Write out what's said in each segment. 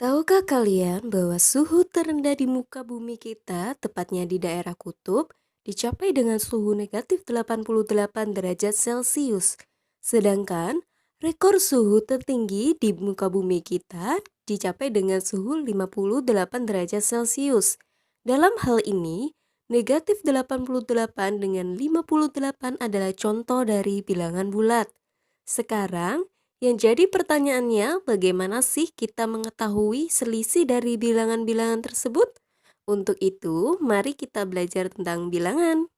Tahukah kalian bahwa suhu terendah di muka bumi kita, tepatnya di daerah kutub, dicapai dengan suhu negatif 88 derajat Celcius. Sedangkan rekor suhu tertinggi di muka bumi kita dicapai dengan suhu 58 derajat Celcius. Dalam hal ini, negatif 88 dengan 58 adalah contoh dari bilangan bulat. Sekarang, yang jadi pertanyaannya, bagaimana sih kita mengetahui selisih dari bilangan-bilangan tersebut? Untuk itu, mari kita belajar tentang bilangan.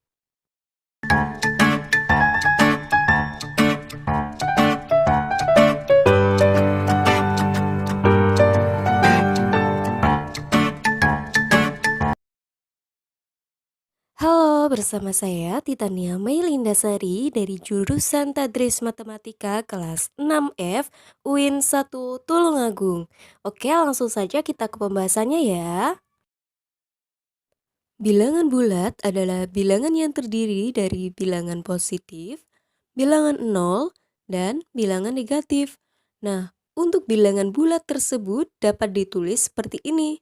Halo, bersama saya Titania Meilindasari dari jurusan Tadris Matematika kelas 6F UIN 1 Tulungagung. Oke, langsung saja kita ke pembahasannya ya. Bilangan bulat adalah bilangan yang terdiri dari bilangan positif, bilangan nol, dan bilangan negatif. Nah, untuk bilangan bulat tersebut dapat ditulis seperti ini.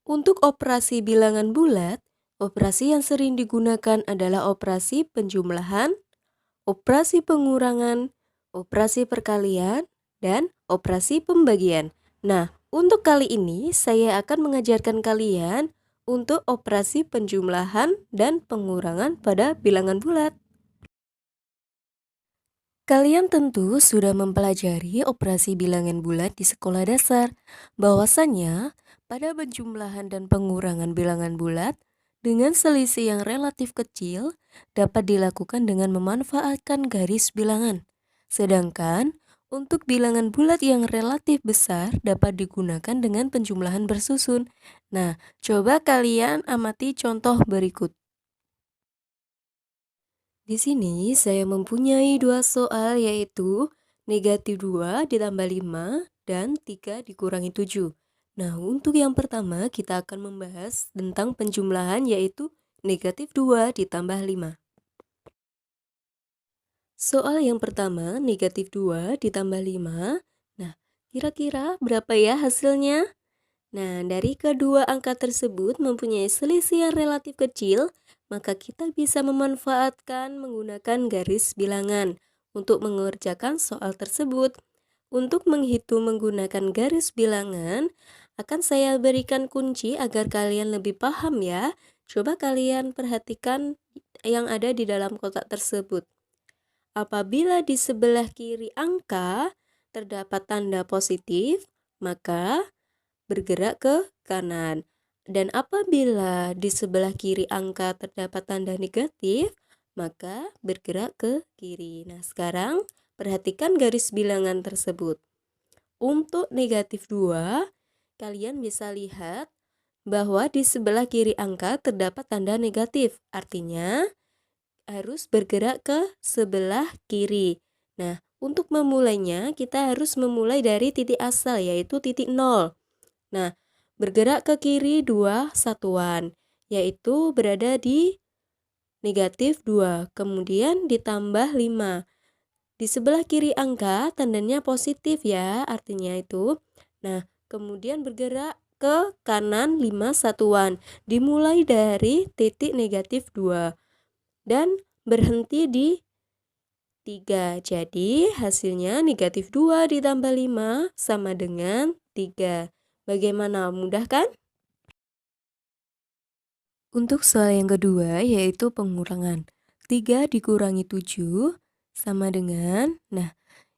Untuk operasi bilangan bulat, operasi yang sering digunakan adalah operasi penjumlahan, operasi pengurangan, operasi perkalian, dan operasi pembagian. Nah, untuk kali ini saya akan mengajarkan kalian untuk operasi penjumlahan dan pengurangan pada bilangan bulat. Kalian tentu sudah mempelajari operasi bilangan bulat di sekolah dasar. Bahwasannya, pada penjumlahan dan pengurangan bilangan bulat, dengan selisih yang relatif kecil, dapat dilakukan dengan memanfaatkan garis bilangan. Sedangkan, untuk bilangan bulat yang relatif besar dapat digunakan dengan penjumlahan bersusun. Nah, coba kalian amati contoh berikut. Di sini saya mempunyai dua soal, yaitu negatif 2 ditambah 5 dan 3 dikurangi 7. Nah, untuk yang pertama kita akan membahas tentang penjumlahan, yaitu negatif 2 ditambah 5. Soal yang pertama, negatif 2 ditambah 5. Nah, kira-kira berapa ya hasilnya? Nah, dari kedua angka tersebut mempunyai selisih yang relatif kecil, maka kita bisa memanfaatkan menggunakan garis bilangan untuk mengerjakan soal tersebut. Untuk menghitung menggunakan garis bilangan, akan saya berikan kunci agar kalian lebih paham ya. Coba kalian perhatikan yang ada di dalam kotak tersebut. Apabila di sebelah kiri angka terdapat tanda positif, maka bergerak ke kanan. Dan apabila di sebelah kiri angka terdapat tanda negatif, maka bergerak ke kiri. Nah, sekarang perhatikan garis bilangan tersebut. Untuk negatif 2, kalian bisa lihat bahwa di sebelah kiri angka terdapat tanda negatif. Artinya, harus bergerak ke sebelah kiri. Nah, untuk memulainya, kita harus memulai dari titik asal, yaitu titik 0. Nah, bergerak ke kiri 2 satuan, yaitu berada di negatif 2, kemudian ditambah 5. Di sebelah kiri angka tandanya positif ya, artinya itu. Nah, kemudian bergerak ke kanan 5 satuan, dimulai dari titik negatif 2 dan berhenti di 3. Jadi hasilnya negatif 2 ditambah 5 sama dengan 3. Bagaimana, mudah kan? Untuk soal yang kedua, yaitu pengurangan. 3 dikurangi 7 sama dengan, nah,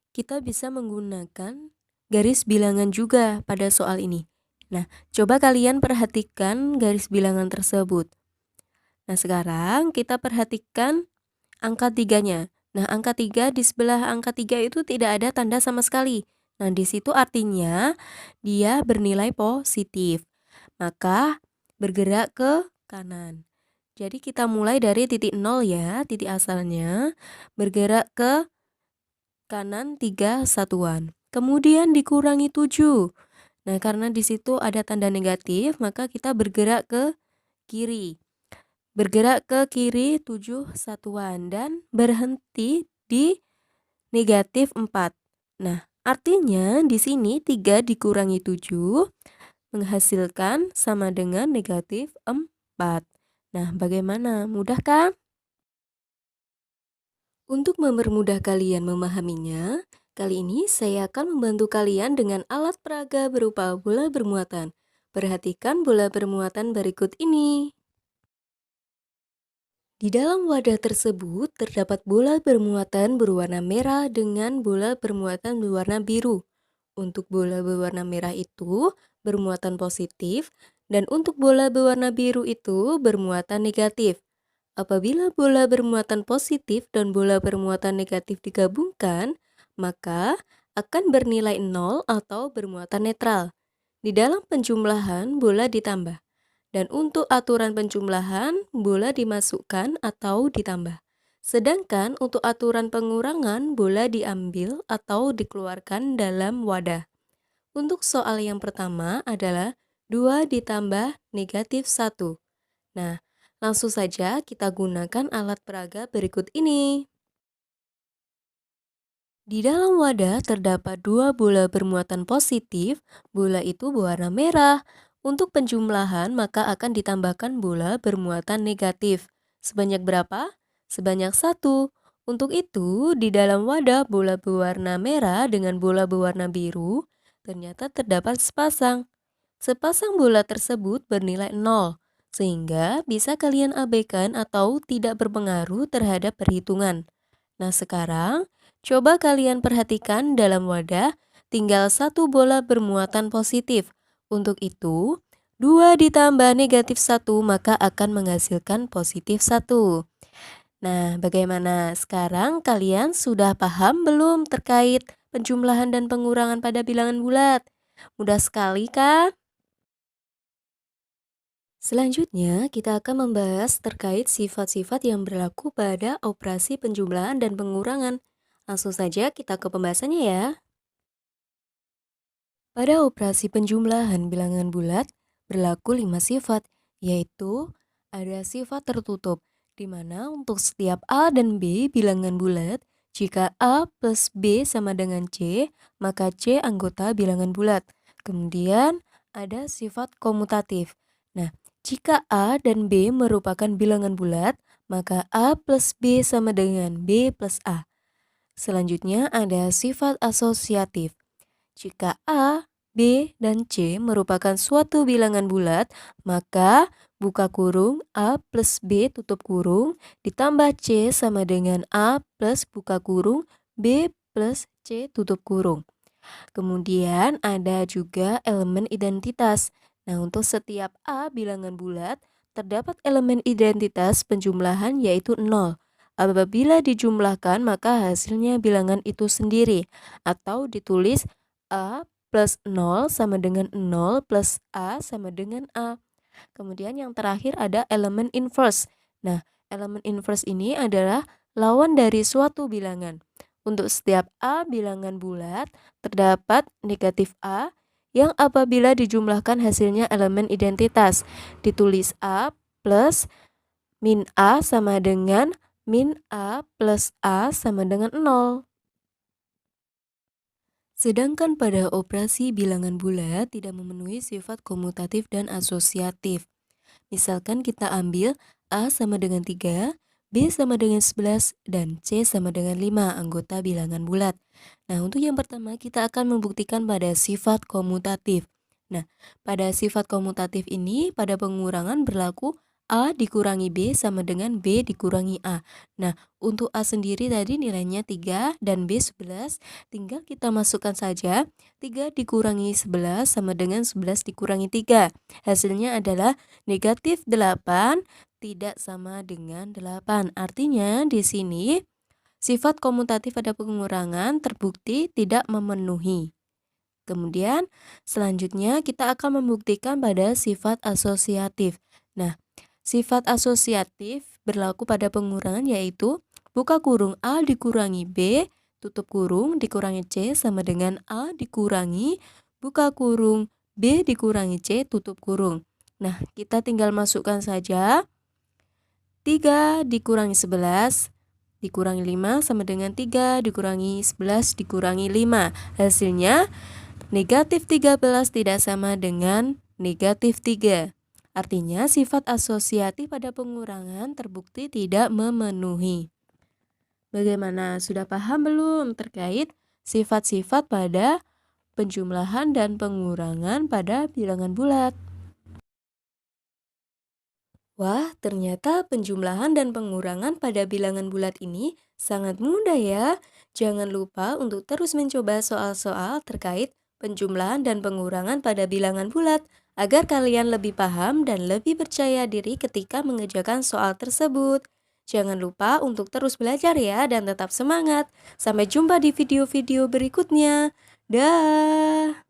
kita bisa menggunakan garis bilangan juga pada soal ini. Nah, coba kalian perhatikan garis bilangan tersebut. Nah, sekarang kita perhatikan angka 3-nya. Nah, angka 3 di sebelah angka 3 itu tidak ada tanda sama sekali. Nah, di situ artinya dia bernilai positif. Maka bergerak ke kanan. Jadi kita mulai dari titik 0 ya, titik asalnya, bergerak ke kanan 3 satuan. Kemudian dikurangi 7. Nah, karena di situ ada tanda negatif, maka kita bergerak ke kiri. Bergerak ke kiri 7 satuan dan berhenti di negatif 4. Nah, Artinya di sini 3 dikurangi 7 menghasilkan sama dengan negatif 4. Nah, bagaimana? Mudah kan? Untuk mempermudah kalian memahaminya, kali ini saya akan membantu kalian dengan alat peraga berupa bola bermuatan. Perhatikan bola bermuatan berikut ini. Di dalam wadah tersebut terdapat bola bermuatan berwarna merah dengan bola bermuatan berwarna biru. Untuk bola berwarna merah itu bermuatan positif dan untuk bola berwarna biru itu bermuatan negatif. Apabila bola bermuatan positif dan bola bermuatan negatif digabungkan, maka akan bernilai 0 atau bermuatan netral. Di dalam penjumlahan, bola ditambah. Dan untuk aturan penjumlahan, bola dimasukkan atau ditambah. Sedangkan untuk aturan pengurangan, bola diambil atau dikeluarkan dalam wadah. Untuk soal yang pertama adalah 2 ditambah negatif 1. Nah, langsung saja kita gunakan alat peraga berikut ini. Di dalam wadah terdapat 2 bola bermuatan positif, bola itu berwarna merah. Untuk penjumlahan maka akan ditambahkan bola bermuatan negatif. Sebanyak berapa? Sebanyak 1. Untuk itu, di dalam wadah bola berwarna merah dengan bola berwarna biru, ternyata terdapat sepasang. Sepasang bola tersebut bernilai 0, sehingga bisa kalian abaikan atau tidak berpengaruh terhadap perhitungan. Nah, sekarang coba kalian perhatikan dalam wadah tinggal 1 bola bermuatan positif. Untuk itu, 2 ditambah negatif 1 maka akan menghasilkan positif 1. Nah, bagaimana? Sekarang kalian sudah paham belum terkait penjumlahan dan pengurangan pada bilangan bulat? Mudah sekali kan? Selanjutnya, kita akan membahas terkait sifat-sifat yang berlaku pada operasi penjumlahan dan pengurangan. Langsung saja kita ke pembahasannya ya. Pada operasi penjumlahan bilangan bulat, berlaku 5 sifat, yaitu ada sifat tertutup, di mana untuk setiap A dan B bilangan bulat, jika A plus B sama dengan C, maka C anggota bilangan bulat. Kemudian ada sifat komutatif. Nah, jika A dan B merupakan bilangan bulat, maka A plus B sama dengan B plus A. Selanjutnya ada sifat asosiatif. Jika A, B, dan C merupakan suatu bilangan bulat, maka buka kurung A plus B tutup kurung ditambah C sama dengan A plus buka kurung B plus C tutup kurung. Kemudian ada juga elemen identitas. Nah, untuk setiap A bilangan bulat, terdapat elemen identitas penjumlahan yaitu 0. Apabila dijumlahkan, maka hasilnya bilangan itu sendiri, atau ditulis A plus 0 sama dengan 0 plus A sama dengan A. Kemudian yang terakhir ada elemen inverse. Nah, elemen inverse ini adalah lawan dari suatu bilangan. Untuk setiap A bilangan bulat, terdapat negatif A yang apabila dijumlahkan hasilnya elemen identitas. Ditulis A plus min A sama dengan min A plus A sama dengan 0. Sedangkan pada operasi bilangan bulat tidak memenuhi sifat komutatif dan asosiatif. Misalkan kita ambil A sama dengan 3, B sama dengan 11, dan C sama dengan 5 anggota bilangan bulat. Nah, untuk yang pertama kita akan membuktikan pada sifat komutatif. Nah, pada sifat komutatif ini pada pengurangan berlaku A dikurangi B sama dengan B dikurangi A. Nah, untuk A sendiri tadi nilainya 3 dan B 11, tinggal kita masukkan saja 3 dikurangi 11 sama dengan 11 dikurangi 3. Hasilnya adalah negatif 8 tidak sama dengan 8. Artinya di sini sifat komutatif pada pengurangan terbukti tidak memenuhi. Kemudian selanjutnya kita akan membuktikan pada sifat asosiatif. Nah, sifat asosiatif berlaku pada pengurangan yaitu buka kurung A dikurangi B tutup kurung dikurangi C sama dengan A dikurangi buka kurung B dikurangi C tutup kurung. Nah, kita tinggal masukkan saja 3 dikurangi 11 dikurangi 5 sama dengan 3, dikurangi 11, dikurangi 5. Hasilnya negatif 13 tidak sama dengan negatif 3. Artinya sifat asosiatif pada pengurangan terbukti tidak memenuhi. Bagaimana, sudah paham belum terkait sifat-sifat pada penjumlahan dan pengurangan pada bilangan bulat? Wah, ternyata penjumlahan dan pengurangan pada bilangan bulat ini sangat mudah ya. Jangan lupa untuk terus mencoba soal-soal terkait penjumlahan dan pengurangan pada bilangan bulat agar kalian lebih paham dan lebih percaya diri ketika mengerjakan soal tersebut. Jangan lupa untuk terus belajar ya dan tetap semangat. Sampai jumpa di video-video berikutnya. Dah.